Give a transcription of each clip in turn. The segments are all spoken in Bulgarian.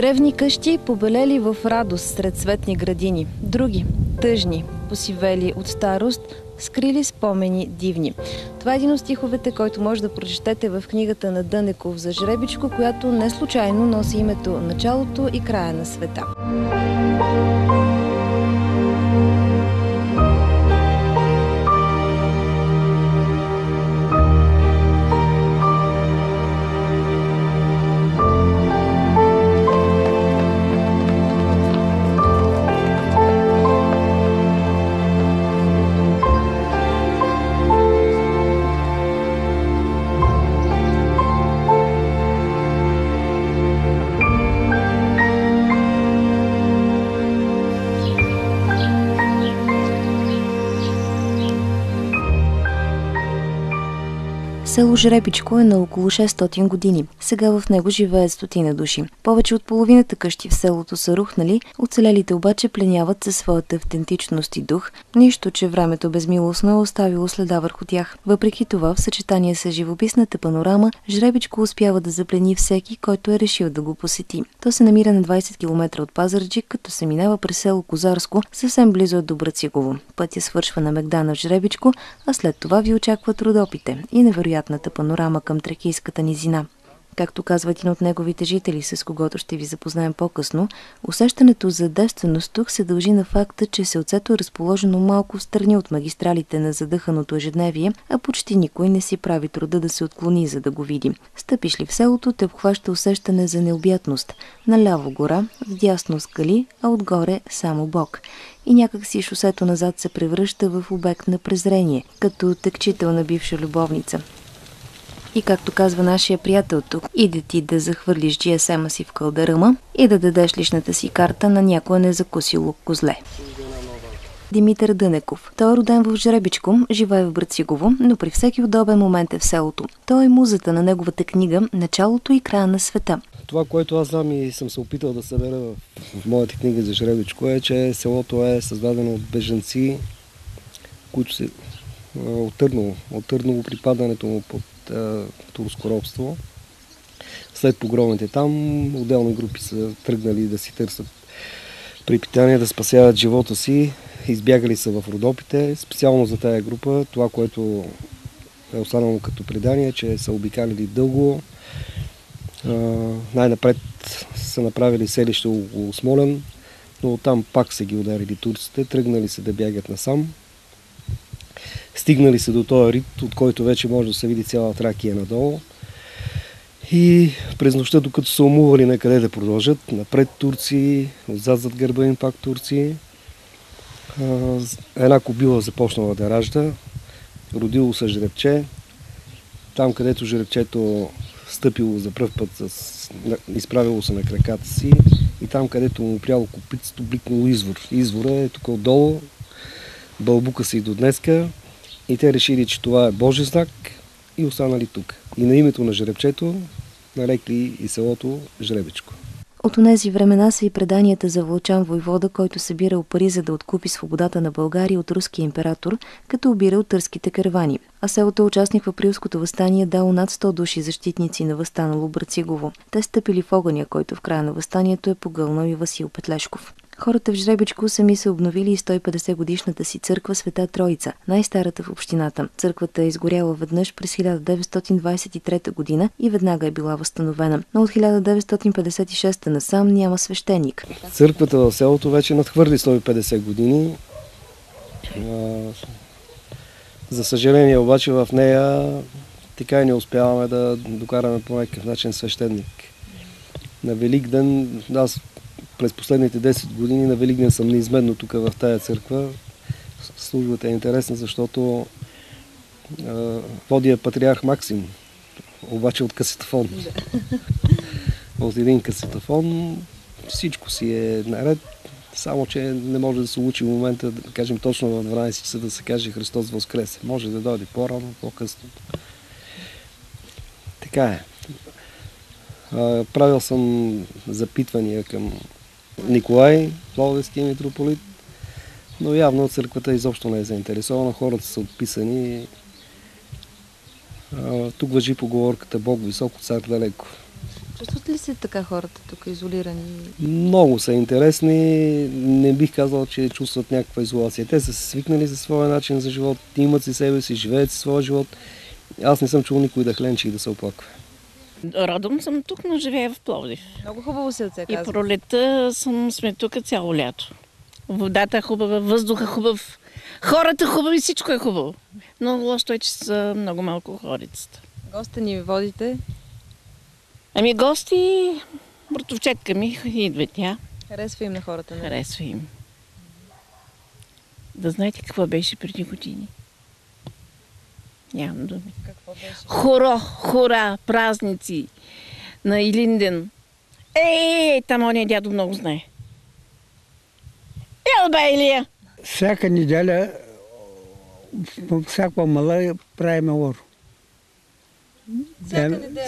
Древни къщи, побелели в радост сред цветни градини. Други, тъжни, посивели от старост, скрили спомени дивни. Това е един от стиховете, който може да прочетете в книгата на Дънеков за жребичко, която не случайно носи името "Началото и края на света". Село Жребичко е на около 600 години. Сега в него живеят 100 души. Повече от половината къщи в селото са рухнали, оцелелите обаче пленяват със своята автентичност и дух, нищо, че времето безмилостно е оставило следа върху тях. Въпреки това, в съчетание с живописната панорама, Жребичко успява да заплени всеки, който е решил да го посети. То се намира на 20 км от Пазарджик, като се минава през село Козарско, съвсем близо до Брацигово. Пътя свършва на Мегдана в Жребичко, а след това ви очакват Родопите и невероятната панорама към Тракийската низина. Както казва един от неговите жители, с когото ще ви запознаем по-късно, усещането за девственост тук се дължи на факта, че селцето е разположено малко встрани от магистралите на задъханото ежедневие, а почти никой не си прави труда да се отклони, за да го види. Стъпиш ли в селото, те обхваща усещане за необятност. Наляво гора, вдясно скали, а отгоре само Бог. И някак си шосето назад се превръща в обект на презрение, като текчител на бивша любовница. И както казва нашия приятел тук, иде ти да захвърлиш GSM-а си в кълдъръма и да дадеш личната си карта на някое незакусило козле. Димитър Дънеков. Той е роден в Жребичко, живее в Брацигово, но при всеки удобен момент е в селото. Той е музата на неговата книга "Началото и края на света". Това, което аз знам и съм се опитал да събера в моята книга за Жребичко, е, че селото е създадено от бежанци, които се от Търново при падането му под турско робство. След погромите там, отделни групи са тръгнали да си търсят препитание, да спасяват живота си. Избягали са в Родопите. Специално за тая група, това, което е останало като предание, че са обикалили дълго. Най-напред са направили селище около Смолян, но оттам пак са ги ударили турците, тръгнали се да бягат насам. Стигнали се до този рит, от който вече може да се види цяла Тракия надолу. И през нощта, докато са умували на къде да продължат, напред турци, отзад зад гърба им пак турци. Една кобила започнала да ражда, родило се жребче. Там, където жребчето стъпило за пръв път, изправило се на краката си, и там, където му пряло копитцето, бликнало извор. Извора е тук отдолу, бълбука се и до днеска. И те решили, че това е Божи знак и останали тук. И на името на жребчето нарекли и селото Жребичко. От онези времена са и преданията за Вълчан войвода, който събирал пари, за да откупи свободата на България от руския император, като обирал търските каравани. А селото, участник в априлското въстание, дало над 100 души защитници на въстанало Брацигово. Те стъпили в огъня, който в края на въстанието е погълнал и Васил Петлешков. Хората в Жребичко сами са обновили и 150 годишната си църква Света Троица, най-старата в общината. Църквата е изгоряла веднъж през 1923 година и веднага е била възстановена, но от 1956 насам няма свещеник. Църквата в селото вече надхвърли 150 години. За съжаление обаче в нея така и не успяваме да докараме по някакъв начин свещеник. На Великден, аз през последните 10 години на Великден съм неизменно тук в тая църква. Службата е интересна, защото води патриарх Максим, обаче от касетофон. От един касетофон всичко си е наред, само че не може да се случи в момента, да кажем точно в 12 часа да се каже Христос Воскресе. Може да дойде по-рано, по-късно. Така е. Правил съм запитвания към Николай, Пловдивския митрополит, но явно църквата изобщо не е заинтересована, хората са отписани. Тук важи поговорката Бог високо, цар далеко. Чувстват ли се така хората тук, изолирани? Много са интересни. Не бих казал, че чувстват някаква изолация. Те са свикнали за своя начин за живот, имат си себе си, живеят си своя живот. Аз не съм чул никой да хленчи и да се оплаква. Родом съм тук, но живея в Пловдив. Много хубаво се И пролетта сме тук цяло лято. Водата е хубава, въздуха хубав, хората хубави, всичко е хубаво. Но лошо е, че са много малко хорицата. Гости ни водите? Ами гости, братовчетка ми идва тя. Харесва им на хората, не? Харесва им. Да знаете какво беше преди години? Нямам думи. Какво беше? Хора, празници на Илинден. Там ония дядо много знае. Бе, Илия! Всяка неделя, всяка мала правим оро.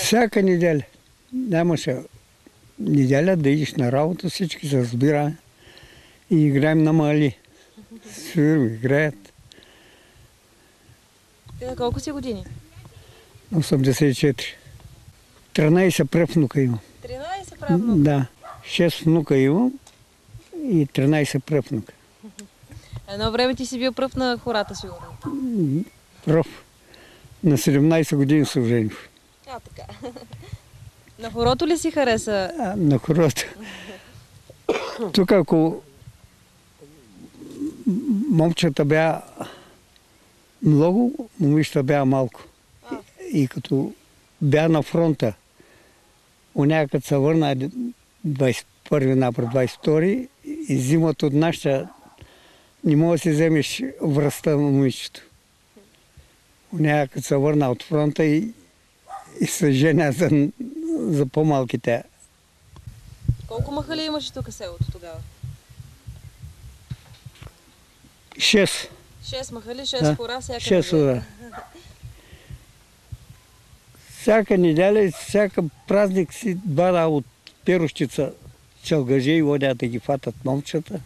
Всяка неделя. Нямаше неделя да идиш на работа, всички се разбира и играем на мали. Свирим, играят. Ти на колко си години? 84. 13 превнука имам. 13 правнука? Да. 6 внука имам и 13 превнука. Едно време ти си бил пръв на хората, сигурно. Пръв. На 17 години се ожених. Така. На хорото ли си хареса? На хорото. Тук ако момчета бяха много, момичета бяха малко. И като бяха на фронта, оня като се върна 21 напред 22 и зимата от нашата не мога да си вземеш връста на момичето. Оня като се върна от фронта и се женя за по-малките. Колко махали имаше тук селото тогава? 6. 6 махали, 6 хора, всяка 6 неделя. хора. Всяка неделя и всяка празник си бада от перущица челгажи и водят да ги фатат момчета.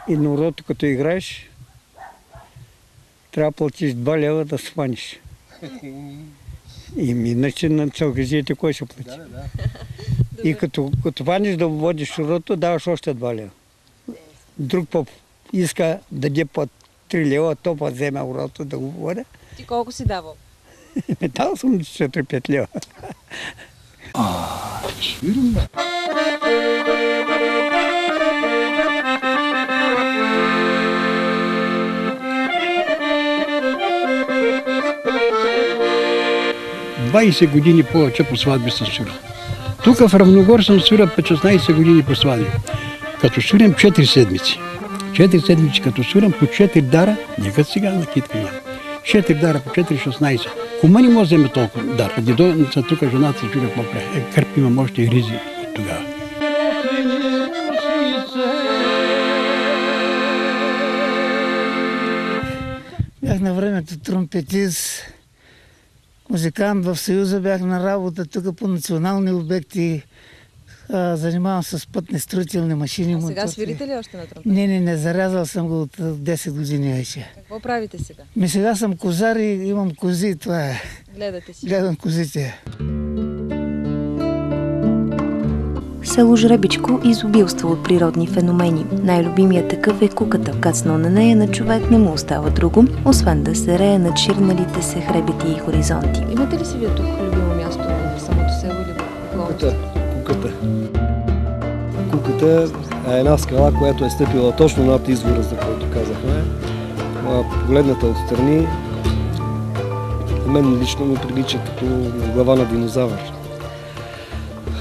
И на урото, като играеш, трябва да платиш 2 лева да сваниш. И иначе на челгажите кой ще плати? Да. И като ваниш да водиш урото, даваш още 2 лева. Друг поп иска да даде по 3 лева, то път вземе урото да го водя. Ти колко си давал? Дал съм 4-5 лева. Свирим, бе. ...20 години повече по сватби съм свирил. Тук в Равногор съм свирил 16 години по сватби. Като свирим 4 седмици. 4 седмици като свирам по 4 дара, никак сега на китка няма. 4 дара по 4-16. Кума не може да вземе толкова дар. Тук жената се чуди какво прави. Кърп имам още и ризи от тогава. Бях на времето тромпетист, музикант в Съюза, бях на работа тук по национални обекти, занимавам се с пътни строителни машини. А сега свирите ли още на тромпет? Не, зарязал съм го от 10 години вече. Какво правите сега? Сега съм козар и имам кози, това е. Гледате си? Гледам козите. Село Жребичко изобилства от природни феномени. Най-любимият такъв е куката. Кацнал на нея на човек не му остава друго, освен да се рее над ширналите се хребети и хоризонти. Имате ли си вие тук любимо място в самото село или в околото? Куката е една скала, която е стъпила точно над извора, за който казахме. Погледната отстрани, мен лично ми прилича като глава на динозавър.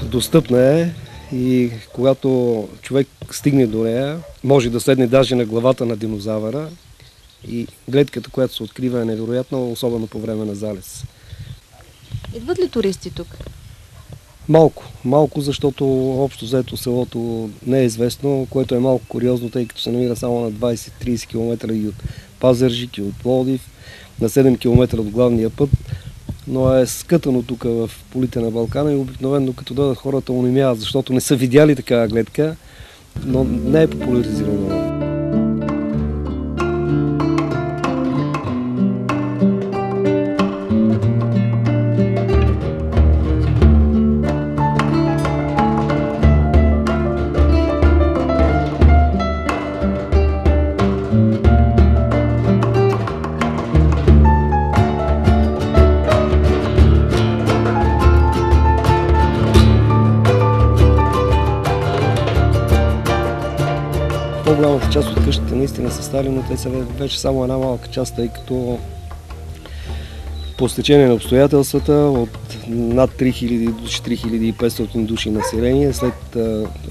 Достъпна е и когато човек стигне до нея, може да седне даже на главата на динозавъра и гледката, която се открива, е невероятна, особено по време на залез. Идват ли туристи тук? Малко, защото общо взето селото не е известно, което е малко куриозно, тъй като се намира само на 20-30 км и от Пазарджик и от Пловдив, на 7 км от главния път, но е скътано тук в полите на Балкана и обикновено като дойдат хората унимяват, защото не са видяли такава гледка, но не е популяризирано. По-голямата част от къщите наистина са стари, но те са вече само една малка част, тъй като по стечение на обстоятелствата от над 3000 до 4500 души население след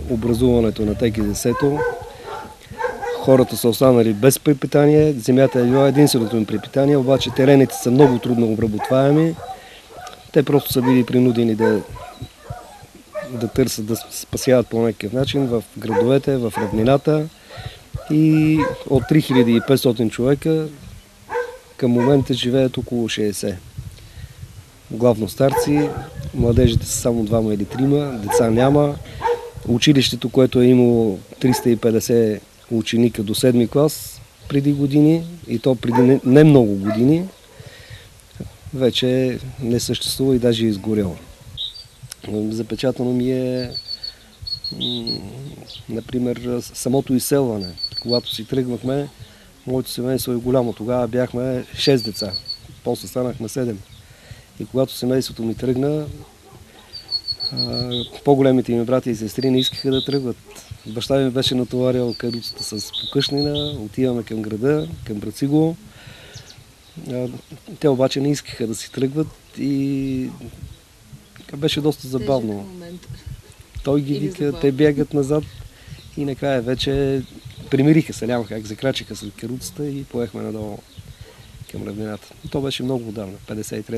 образуването на ТКЗС-то, хората са останали без препитание, земята е била единственото им препитание, обаче терените са много трудно обработваеми. Те просто са били принудени да търсят, да спасяват по някакъв начин в градовете, в равнината, и от 3500 човека към момента живеят около 60. Главно старци, младежите са само 2 или 3, деца няма. Училището, което е имало 350 ученика до 7 клас преди години, и то преди не много години, вече не съществува и даже е изгоряло. Запечатано ми е, например, самото изселване. Когато си тръгвахме, моето семейство е голямо. Тогава бяхме 6 деца, после станахме 7. И когато семейството ми тръгна, по-големите ми брати и сестри не искаха да тръгват. Баща ми беше натоварил каруцата с покъшнина, отиваме към града, към Брацигово. Те обаче не искаха да си тръгват и беше доста забавно. Той ги вика, те бягат назад и накрая вече примириха се, няма как, закрачиха след каруцата и поехме надолу към равнината. И то беше много отдавна, 53-та.